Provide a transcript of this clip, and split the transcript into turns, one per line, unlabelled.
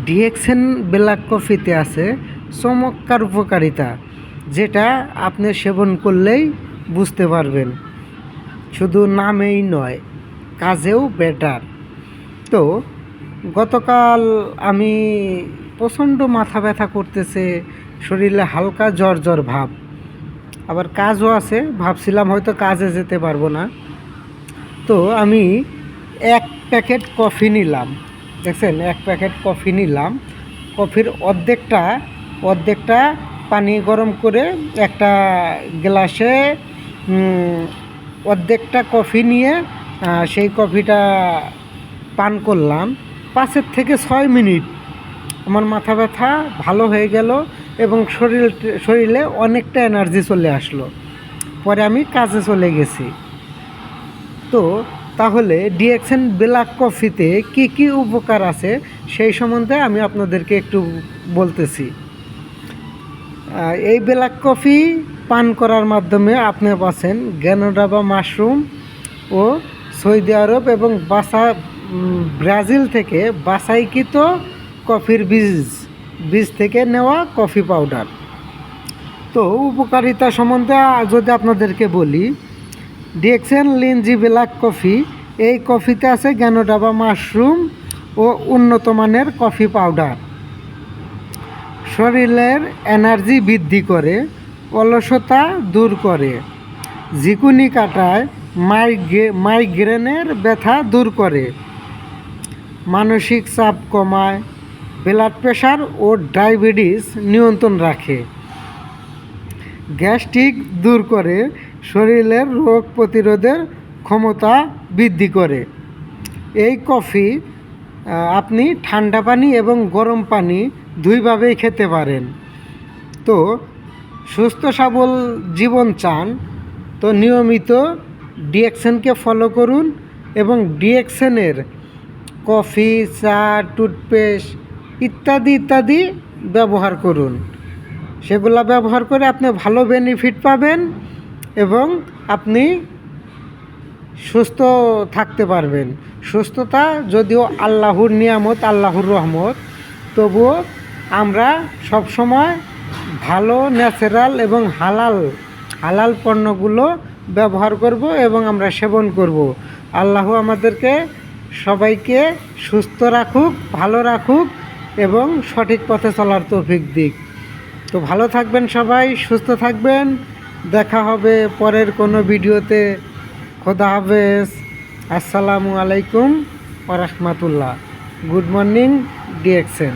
DXN black কফিতে আছে চমৎকার উপকারিতা, যেটা আপনি সেবন করলেই বুঝতে পারবেন। শুধু নামেই নয়, কাজেও বেটার। তো গতকাল আমি প্রচণ্ড মাথা ব্যথা করতেছে, শরীরে হালকা জ্বর জ্বর ভাব, আবার কাজও আছে, ভাবছিলাম হয়তো কাজে যেতে পারবো না। তো আমি 1 প্যাকেট কফি নিলাম। দেখছেন, 1 প্যাকেট কফি নিলাম। কফির অর্ধেকটা পানি গরম করে একটা গ্লাসে অর্ধেকটা কফি নিয়ে সেই কফিটা পান করলাম। 5 থেকে 6 মিনিট আমার মাথা ব্যথা ভালো হয়ে গেল এবং শরীরে অনেকটা এনার্জি চলে আসলো। পরে আমি কাজে চলে গেছি। তো তাহলে ডিএক্সএন ব্ল্যাক কফিতে কি কি উপকার আছে সেই সম্বন্ধে আমি আপনাদেরকে একটু বলতেছি। এই ব্ল্যাক কফি পান করার মাধ্যমে আপনি পাচ্ছেন গ্যানোডা মাশরুম ও সৌদি আরব এবং ব্রাজিল থেকে বাছাইকৃত কফির বীজ থেকে নেওয়া কফি পাউডার। তো উপকারিতা সম্বন্ধে যদি আপনাদেরকে বলি, ডিএক্সএন লিঞ্জি ব্ল্যাক কফি, এই কফিতে আছে গ্যানোডা মাশরুম ও উন্নত মানের কফি পাউডার। শরীরের এনার্জি বৃদ্ধি করে, অলসতা দূর করে, ঝিকুনি কাটায়, মাইগ্রেনের ব্যথা দূর করে, মানসিক চাপ কমায়, ব্লাড প্রেশার ও ডায়াবেটিস নিয়ন্ত্রণ রাখে, গ্যাস্ট্রিক দূর করে, শরীরের রোগ প্রতিরোধের ক্ষমতা বৃদ্ধি করে। এই কফি আপনি ঠান্ডা পানি এবং গরম পানি দুইভাবেই খেতে পারেন। তো সুস্থ সবল জীবন চান তো নিয়মিত ডিএক্সএনকে ফলো করুন এবং ডিএক্সএনের কফি, চা, টুথপেস্ট ইত্যাদি ব্যবহার করুন। সেগুলা ব্যবহার করে আপনি ভালো বেনিফিট পাবেন এবং আপনি সুস্থ থাকতে পারবেন। সুস্থতা যদিও আল্লাহর নিয়ামত, আল্লাহর রহমত, তবুও আমরা সবসময় ভালো, ন্যাচারাল এবং হালাল পণ্যগুলো ব্যবহার করব এবং আমরা সেবন করব। আল্লাহ আমাদেরকে সবাইকে সুস্থ রাখুক, ভালো রাখুক এবং সঠিক পথে চলার তৌফিক দিক। তো ভালো থাকবেন সবাই, সুস্থ থাকবেন। দেখা হবে পরের কোনো ভিডিওতে। খোদা হাফেজ। আসসালামু আলাইকুম ওয়া রাহমাতুল্লাহ। Good morning DXN.